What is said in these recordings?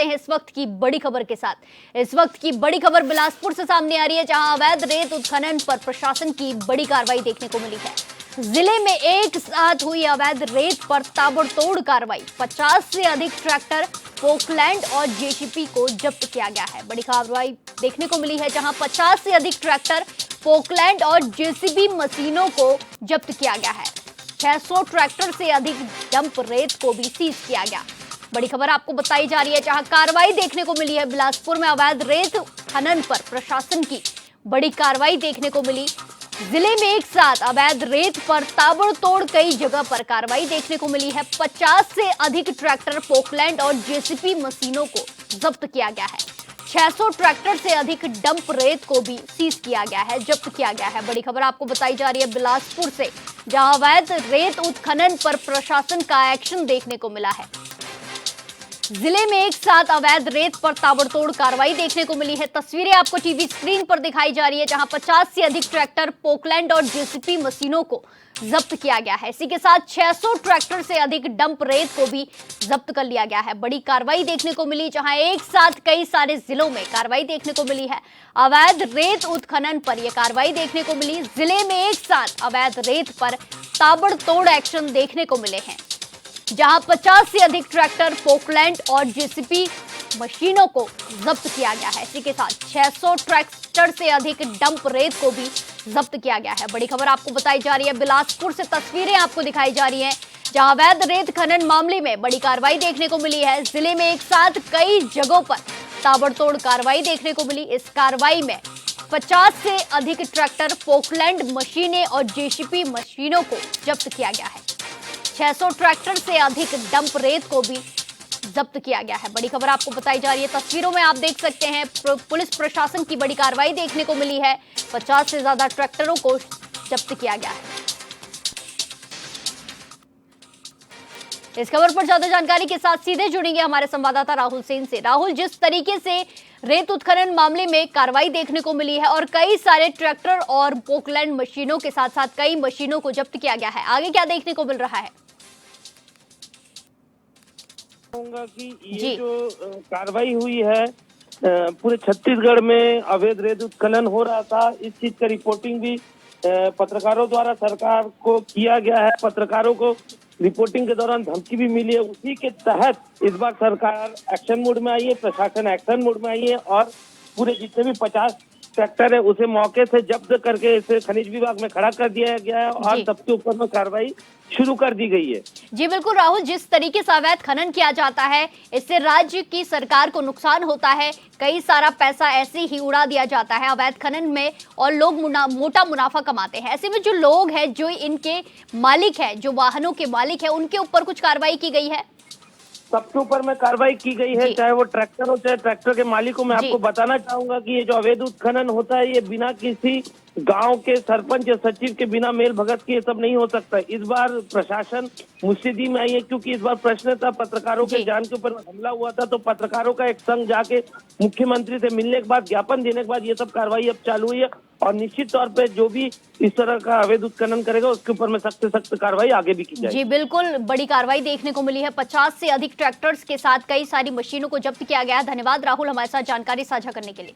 हैं इस वक्त की बड़ी खबर के साथ। इस वक्त की बड़ी खबर बिलासपुर से सामने आ रही है, जहां अवैध रेत उत्खनन पर प्रशासन की बड़ी कार्रवाई देखने को मिली है। जिले में एक साथ हुई अवैध रेत पर ताबड़तोड़ कार्रवाई। 50 से अधिक ट्रैक्टर, पोकलैंड और जेसीबी को जब्त किया गया है। बड़ी कार्रवाई देखने को मिली है, जहां 50 से अधिक ट्रैक्टर, पोकलैंड और जेसीबी मशीनों को जब्त किया गया है। 600 ट्रैक्टर से अधिक डंप रेत को भी सीज किया गया। बड़ी खबर आपको बताई जा रही है, जहां कार्रवाई देखने को मिली है। बिलासपुर में अवैध रेत खनन पर प्रशासन की बड़ी कार्रवाई देखने को मिली। जिले में एक साथ अवैध रेत पर ताबड़तोड़ कई जगह पर कार्रवाई देखने को मिली है। 50 से अधिक ट्रैक्टर, पोकलैंड और जेसीबी मशीनों को जब्त किया गया है। 600 ट्रैक्टर से अधिक डंप रेत को भी सीज किया गया है, जब्त किया गया है। बड़ी खबर आपको बताई जा रही है बिलासपुर से, जहां अवैध रेत उत्खनन पर प्रशासन का एक्शन देखने को मिला है। जिले में एक साथ अवैध रेत पर ताबड़तोड़ कार्रवाई देखने को मिली है। तस्वीरें आपको टीवी स्क्रीन पर दिखाई जा रही है, जहां 50 से अधिक ट्रैक्टर, पोकलैंड और जेसीबी मशीनों को जब्त किया गया है। इसी के साथ 600 ट्रैक्टर से अधिक डंप रेत को भी जब्त कर लिया गया है। बड़ी कार्रवाई देखने को मिली, जहां एक साथ कई सारे जिलों में कार्रवाई देखने को मिली है। अवैध रेत उत्खनन पर यह कार्रवाई देखने को मिली। जिले में एक साथ अवैध रेत पर ताबड़तोड़ एक्शन देखने को मिले हैं, जहां 50 से अधिक ट्रैक्टर, पोकलैंड और जेसीबी मशीनों को जब्त किया गया है। इसी के साथ 600 ट्रैक्टर से अधिक डंप रेत को भी जब्त किया गया है। बड़ी खबर आपको बताई जा रही है बिलासपुर से, तस्वीरें आपको दिखाई जा रही हैं, जहां अवैध रेत खनन मामले में बड़ी कार्रवाई देखने को मिली है। जिले में एक साथ कई जगहों पर ताबड़तोड़ कार्रवाई देखने को मिली। इस कार्रवाई में 50 से अधिक ट्रैक्टर, पोकलैंड मशीनें और जेसीबी मशीनों को जब्त किया गया है। 600 ट्रैक्टर से अधिक डंप रेत को भी जब्त किया गया है। बड़ी खबर आपको बताई जा रही है, तस्वीरों में आप देख सकते हैं। पुलिस प्रशासन की बड़ी कार्रवाई देखने को मिली है। 50 से ज्यादा ट्रैक्टरों को जब्त किया गया है। इस खबर पर ज्यादा जानकारी के साथ सीधे जुड़ेंगे हमारे संवाददाता राहुल सेन से। राहुल, जिस तरीके से रेत उत्खनन मामले में कार्रवाई देखने को मिली है और कई सारे ट्रैक्टर और पोकलैंड मशीनों के साथ साथ कई मशीनों को जब्त किया गया है, आगे क्या देखने को मिल रहा है? कहूंगा कि ये जो कार्रवाई हुई है पूरे छत्तीसगढ़ में अवैध रेत उत्खनन हो रहा था, इस चीज का रिपोर्टिंग भी पत्रकारों द्वारा सरकार को किया गया है। पत्रकारों को रिपोर्टिंग के दौरान धमकी भी मिली है। उसी के तहत इस बार सरकार एक्शन मोड में आई है, प्रशासन एक्शन मोड में आई है और पूरे जितने भी 50 ट्रैक्टर है उसे मौके से जब्त करके इसे खनिज विभाग में खड़ा कर दिया गया है और सबके ऊपर में कार्रवाई शुरू कर दी गई है। जी बिल्कुल राहुल, जिस तरीके से अवैध खनन किया जाता है, इससे राज्य की सरकार को नुकसान होता है। कई सारा पैसा ऐसे ही उड़ा दिया जाता है अवैध खनन में और लोग मोटा मुनाफा कमाते हैं। ऐसे में जो लोग हैं, जो इनके मालिक है, जो वाहनों के मालिक है, उनके ऊपर कुछ कार्रवाई की गई है? सबके ऊपर में कार्रवाई की गई है, चाहे वो ट्रैक्टर हो चाहे ट्रैक्टर के मालिक हो। मैं आपको बताना चाहूंगा कि ये जो अवैध उत्खनन होता है, ये बिना किसी गांव के सरपंच या सचिव के बिना मेल भगत के ये सब नहीं हो सकता। इस बार प्रशासन मुस्तैदी में आई है, क्योंकि इस बार प्रश्न था, पत्रकारों के जान के ऊपर हमला हुआ था, तो पत्रकारों का एक संघ जाके मुख्यमंत्री से मिलने के बाद, ज्ञापन देने के बाद ये सब कार्रवाई अब चालू हुई है और निश्चित तौर पे जो भी इस तरह का अवैध उत्खनन करेगा उसके ऊपर में सख्त से सख्त कार्रवाई आगे भी की जाएगी। जी बिल्कुल, बड़ी कार्रवाई देखने को मिली है। 50 से अधिक ट्रैक्टर्स के साथ कई सारी मशीनों को जब्त किया गया है। धन्यवाद राहुल, हमारे साथ जानकारी साझा करने के लिए।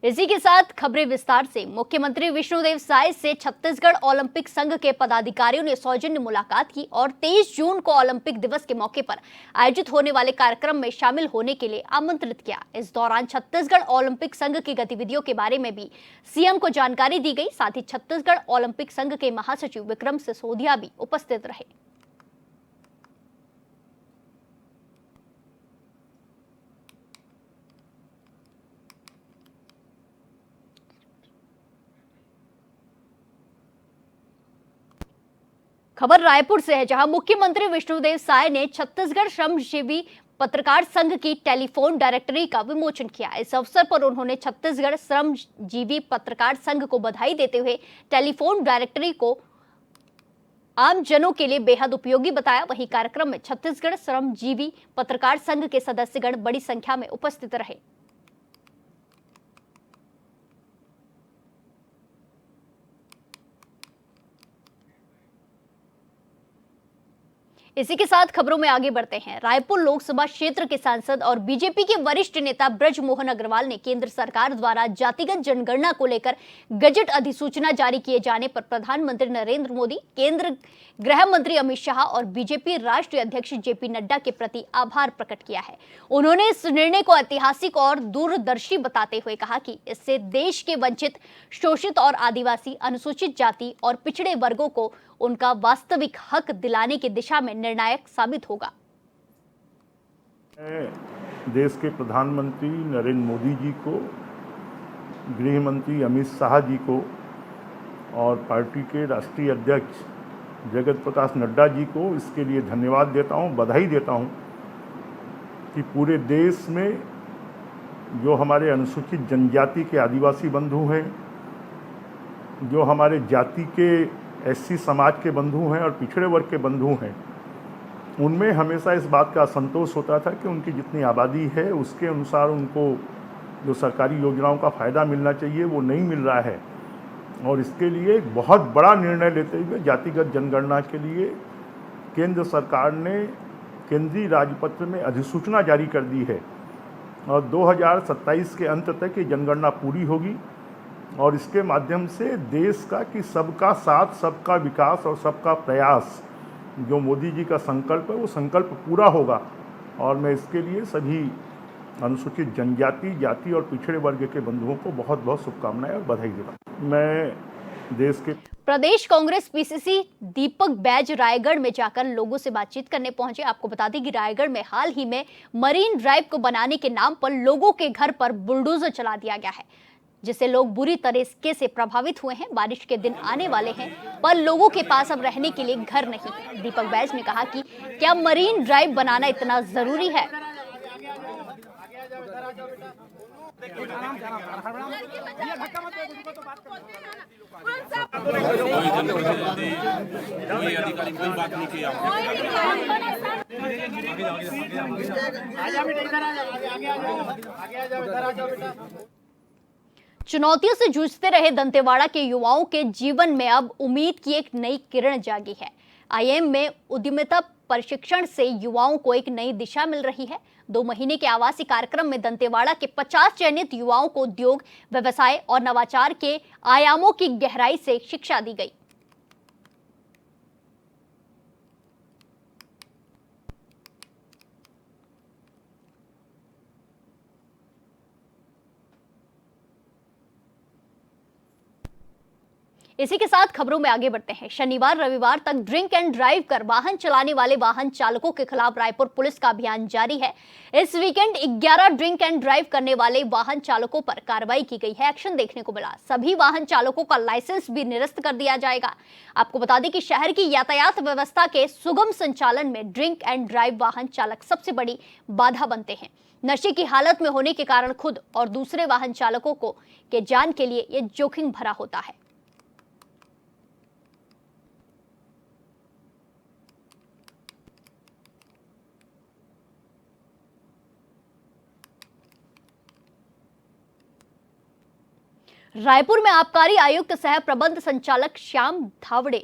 इसी के साथ खबरें विस्तार से। मुख्यमंत्री विष्णुदेव साय से छत्तीसगढ़ ओलंपिक संघ के पदाधिकारियों ने सौजन्य मुलाकात की और 23 जून को ओलंपिक दिवस के मौके पर आयोजित होने वाले कार्यक्रम में शामिल होने के लिए आमंत्रित किया। इस दौरान छत्तीसगढ़ ओलंपिक संघ की गतिविधियों के बारे में भी सीएम को जानकारी दी गई। साथ ही छत्तीसगढ़ ओलंपिक संघ के महासचिव विक्रम सिसोदिया भी उपस्थित रहे। खबर रायपुर से है, जहां मुख्यमंत्री विष्णुदेव साय ने छत्तीसगढ़ श्रमजीवी पत्रकार संघ की टेलीफोन डायरेक्टरी का विमोचन किया। इस अवसर पर उन्होंने छत्तीसगढ़ श्रमजीवी पत्रकार संघ को बधाई देते हुए टेलीफोन डायरेक्टरी को आम जनों के लिए बेहद उपयोगी बताया। वहीं कार्यक्रम में छत्तीसगढ़ श्रमजीवी पत्रकार संघ के सदस्यगण बड़ी संख्या में उपस्थित रहे। इसी के साथ खबरों में आगे बढ़ते हैं। रायपुर लोकसभा क्षेत्र के सांसद और बीजेपी के वरिष्ठ नेता ब्रजमोहन अग्रवाल ने केंद्र सरकार द्वारा जातिगत जनगणना को लेकर गजट अधिसूचना जारी किए जाने पर प्रधानमंत्री नरेंद्र मोदी, केंद्र गृह मंत्री अमित शाह और बीजेपी राष्ट्रीय अध्यक्ष जेपी नड्डा के प्रति आभार प्रकट किया है। उन्होंने इस निर्णय को ऐतिहासिक और दूरदर्शी बताते हुए कहा कि इससे देश के वंचित, शोषित और आदिवासी, अनुसूचित जाति और पिछड़े वर्गों को उनका वास्तविक हक दिलाने की दिशा में निर्णायक साबित होगा। देश के प्रधानमंत्री नरेंद्र मोदी जी को, गृह मंत्री अमित शाह जी को और पार्टी के राष्ट्रीय अध्यक्ष जगत प्रकाश नड्डा जी को इसके लिए धन्यवाद देता हूं, बधाई देता हूं कि पूरे देश में जो हमारे अनुसूचित जनजाति के आदिवासी बंधु हैं, जो हमारे जाति के एससी समाज के बंधु हैं और पिछड़े वर्ग के बंधु हैं, उनमें हमेशा इस बात का असंतोष होता था कि उनकी जितनी आबादी है उसके अनुसार उनको जो सरकारी योजनाओं का फ़ायदा मिलना चाहिए वो नहीं मिल रहा है। और इसके लिए एक बहुत बड़ा निर्णय लेते हुए जातिगत जनगणना के लिए केंद्र सरकार ने केंद्रीय राजपत्र में अधिसूचना जारी कर दी है और 2027 के अंत तक ये जनगणना पूरी होगी और इसके माध्यम से देश का कि सबका साथ, सबका विकास और सबका प्रयास, जो मोदी जी का संकल्प है वो संकल्प पूरा होगा। और मैं इसके लिए सभी अनुसूचित जनजाति, जाति और पिछड़े वर्ग के बंधुओं को बहुत बहुत शुभकामनाएं और बधाई देता हूं। मैं देश के प्रदेश कांग्रेस पीसीसी दीपक बैज रायगढ़ में जाकर लोगों से बातचीत करने पहुंचे। आपको बता दें कि रायगढ़ में हाल ही में मरीन ड्राइव को बनाने के नाम पर लोगों के घर पर बुलडोजर चला दिया गया है, जिससे लोग बुरी तरीके से प्रभावित हुए हैं। बारिश के दिन आने वाले हैं पर लोगों के पास अब रहने के लिए घर नहीं है। दीपक बैज ने कहा कि क्या मरीन ड्राइव बनाना इतना जरूरी है? चुनौतियों से जूझते रहे दंतेवाड़ा के युवाओं के जीवन में अब उम्मीद की एक नई किरण जागी है। आईएम में उद्यमिता प्रशिक्षण से युवाओं को एक नई दिशा मिल रही है। 2 महीने के आवासीय कार्यक्रम में दंतेवाड़ा के 50 चयनित युवाओं को उद्योग, व्यवसाय और नवाचार के आयामों की गहराई से शिक्षा दी गई। इसी के साथ खबरों में आगे बढ़ते हैं। शनिवार रविवार तक ड्रिंक एंड ड्राइव कर वाहन चलाने वाले वाहन चालकों के खिलाफ रायपुर पुलिस का अभियान जारी है। इस वीकेंड 11 ड्रिंक एंड ड्राइव करने वाले वाहन चालकों पर कार्रवाई की गई है। एक्शन देखने को मिला। सभी वाहन चालकों का लाइसेंस भी निरस्त कर दिया जाएगा। आपको बता दें कि शहर की यातायात व्यवस्था के सुगम संचालन में ड्रिंक एंड ड्राइव वाहन चालक सबसे बड़ी बाधा बनते हैं। नशे की हालत में होने के कारण खुद और दूसरे वाहन चालकों को के जान के लिए यह जोखिम भरा होता है। रायपुर में आबकारी आयुक्त सह प्रबंध संचालक श्याम धावड़े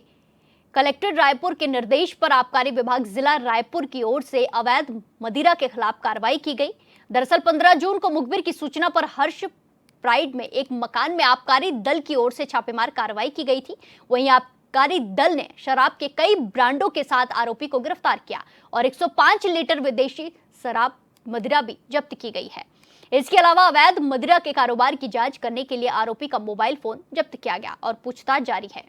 कलेक्टर रायपुर के निर्देश पर आबकारी विभाग जिला रायपुर की ओर से अवैध मदिरा के खिलाफ कार्रवाई की गई। दरअसल 15 जून को मुखबिर की सूचना पर हर्ष प्राइड में एक मकान में आबकारी दल की ओर से छापेमार कार्रवाई की गई थी। वहीं आबकारी दल ने शराब के कई ब्रांडों के साथ आरोपी को गिरफ्तार किया और 105 लीटर विदेशी शराब मदिरा भी जब्त की गई है। इसके अलावा अवैध मदिरा के कारोबार की जांच करने के लिए आरोपी का मोबाइल फोन जब्त किया गया और पूछताछ जारी है।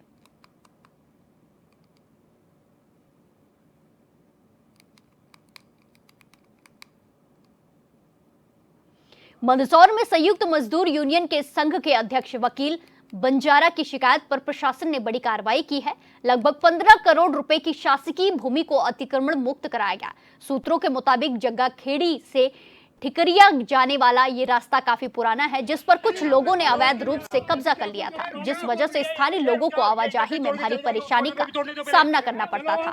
मंदसौर में संयुक्त मजदूर यूनियन के संघ के अध्यक्ष वकील बंजारा की शिकायत पर प्रशासन ने बड़ी कार्रवाई की है। लगभग 15 करोड़ रुपए की शासकीय भूमि को अतिक्रमण मुक्त कराया गया। सूत्रों के मुताबिक जग्गा खेड़ी से ठिकरिया जाने वाला ये रास्ता काफी पुराना है, जिस पर कुछ लोगों ने अवैध रूप से कब्जा कर लिया था, जिस वजह से स्थानीय लोगों को आवाजाही में भारी परेशानी का सामना करना पड़ता था।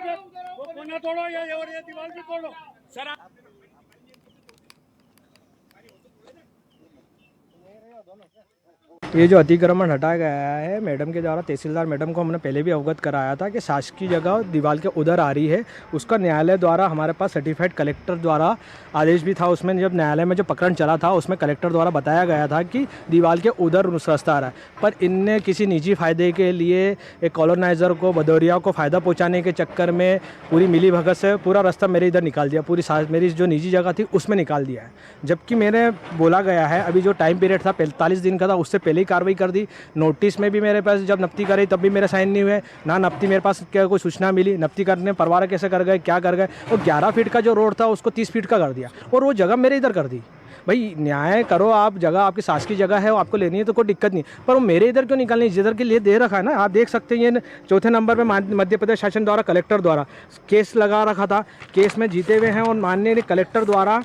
ये जो अतिक्रमण हटाया गया है मैडम के द्वारा, तहसीलदार मैडम को हमने पहले भी अवगत कराया था कि शासकीय जगह दीवार के उधर आ रही है, उसका न्यायालय द्वारा हमारे पास सर्टिफाइड कलेक्टर द्वारा आदेश भी था। उसमें जब न्यायालय में जो प्रकरण चला था उसमें कलेक्टर द्वारा बताया गया था कि दीवार के उधर रास्ता आ रहा है, पर इनने किसी निजी फ़ायदे के लिए एक कॉलोनाइज़र को, भदौरिया को फ़ायदा पहुँचाने के चक्कर में पूरी मिली भगत से पूरा रास्ता मेरे इधर निकाल दिया, पूरी मेरी जो निजी जगह थी उसमें निकाल दिया है। जबकि मैंने बोला गया है अभी जो टाइम पीरियड था 45 दिन का था, उससे पहले ही कार्रवाई कर दी। नोटिस में भी मेरे पास जब नफ्ती करी तब भी मेरे साइन नहीं हुए, ना नफ्ती मेरे पास क्या कोई सूचना मिली, नफ्ती करने परवारा कैसे कर गए, क्या कर गए। और 11 फीट का जो रोड था उसको 30 फीट का कर दिया और वो जगह मेरे इधर कर दी। भाई न्याय करो, आप जगह आपकी शासकीय जगह है, आपको लेनी है तो कोई दिक्कत नहीं, पर वो मेरे इधर क्यों निकालनी, जिधर के लिए दे रखा है ना। आप देख सकते हैं ये चौथे नंबर पे मध्य प्रदेश शासन द्वारा कलेक्टर द्वारा केस लगा रखा था, केस में जीते हुए हैं और माननीय कलेक्टर द्वारा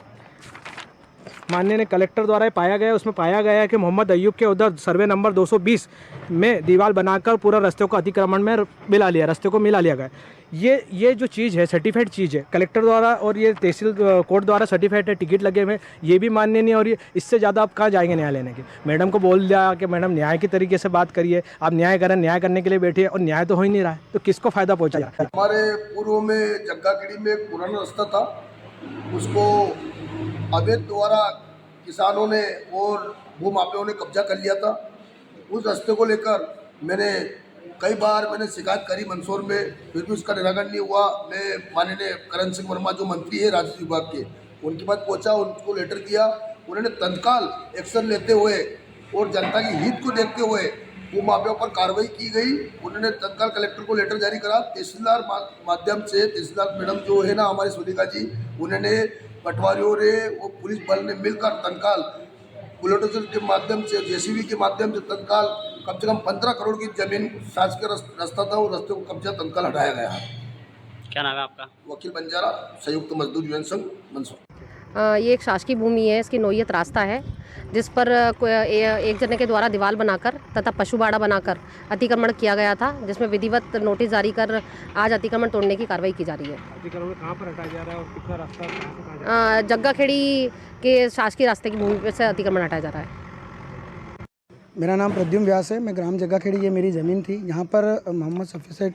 पाया गया, उसमें पाया गया है कि मोहम्मद अयूब के उधर सर्वे नंबर 220 में दीवार बनाकर पूरा रास्ते को अतिक्रमण में मिला लिया, रास्ते को मिला लिया गया। ये जो चीज़ है सर्टिफाइड चीज़ है कलेक्टर द्वारा और ये तहसील कोर्ट द्वारा सर्टिफाइड है, टिकट लगे हुए, ये भी मान्य नहीं। और ये इससे ज़्यादा आप कहाँ जाएंगे न्याय लेने के। मैडम को बोल दिया कि मैडम न्याय की तरीके से बात करिए, आप न्याय करें, न्याय करने के लिए बैठिए और न्याय तो हो ही नहीं रहा है, तो किसको फ़ायदा पहुँचा। हमारे पूर्व में जग्गाखेड़ी में एक पुराना रास्ता था, उसको अवैध द्वारा किसानों ने और भूमाफियाओं ने कब्जा कर लिया था। उस रास्ते को लेकर कई बार मैंने शिकायत करी मंदसौर में, फिर भी उसका निराकरण नहीं हुआ। मैं माननीय करण सिंह वर्मा जो मंत्री है राजस्व विभाग के, उनके पास पहुंचा, उनको लेटर दिया। उन्होंने तत्काल एक्शन लेते हुए और जनता की हित को देखते हुए भूमाफियाओं पर कार्रवाई की गई। उन्होंने तत्काल कलेक्टर को लेटर जारी करा। तहसीलदार माध्यम से, तहसीलदार मैडम जो है ना हमारी सुनीता जी, उन्होंने पटवारियों ने वो पुलिस बल ने मिलकर तत्काल बुलडोजर के माध्यम से, जेसीबी के माध्यम से तत्काल कम से कम 15 करोड़ की जमीन शासकीय रास्ता था, वो रास्ते को कब्जा तत्काल हटाया गया। क्या नाम है आपका? वकील बंजारा, संयुक्त मजदूर यूनियन संघ मंदसौर। ये एक शासकीय भूमि है, इसकी नोयत रास्ता है जिस पर एक जने के द्वारा दीवार बनाकर तथा पशुबाड़ा बनाकर अतिक्रमण किया गया था, जिसमें विधिवत नोटिस जारी कर आज अतिक्रमण तोड़ने की कार्रवाई की जा रही है। अतिक्रमण कहाँ पर हटाया जा रहा है और कितना रास्ता? जग्गाखेड़ी के शासकीय रास्ते की भूमि से अतिक्रमण हटाया जा रहा है। मेरा नाम प्रद्युम्न व्यास है, मैं ग्राम जग्गाखेड़ी, ये मेरी ज़मीन थी। यहाँ पर मोहम्मद शफी सेठ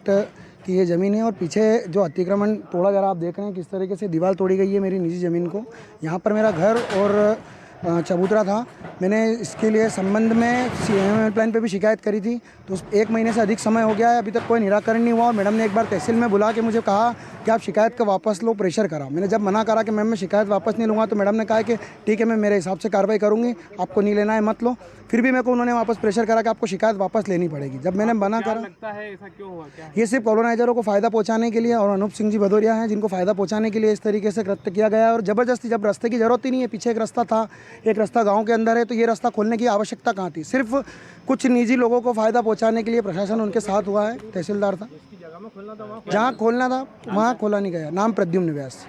की ये ज़मीन है और पीछे जो अतिक्रमण तोड़ा जा रहा है, आप देख रहे हैं किस तरीके से दीवार तोड़ी गई है मेरी निजी ज़मीन को। यहाँ पर मेरा घर और चबूतरा था। मैंने इसके लिए संबंध में सीएम हेल्पलाइन पे भी शिकायत करी थी, तो 1 महीने से अधिक समय हो गया है, अभी तक कोई निराकरण नहीं हुआ। और मैडम ने एक बार तहसील में बुला के मुझे कहा कि आप शिकायत का वापस लो, प्रेशर करा। मैंने जब मना करा कि मैम मैं शिकायत वापस नहीं लूँगा, तो मैडम ने कहा कि ठीक है, मैं मेरे हिसाब से कार्रवाई करूँगी, आपको नहीं लेना है मत लो। फिर भी मेरे को उन्होंने वापस प्रेशर करा कि आपको शिकायत वापस लेनी पड़ेगी। जब मैंने मना करा, लगता है ऐसा क्यों हुआ? क्या ये सिर्फ कॉलोनाइजरों को फ़ायदा पहुंचाने के लिए और अनूप सिंह जी भदौरिया हैं जिनको फ़ायदा पहुंचाने के लिए इस तरीके से कृत्य किया गया है। और ज़बरदस्ती, जब रास्ते की ज़रूरत ही नहीं है, पीछे एक रास्ता था, एक रास्ता गांव के अंदर है, तो ये रास्ता खोलने की आवश्यकता कहाँ थी? सिर्फ कुछ निजी लोगों को फ़ायदा पहुंचाने के लिए प्रशासन उनके साथ हुआ है। तहसीलदार था, जहाँ खोलना था वहाँ खोला नहीं गया। नाम प्रद्युम्न व्यास।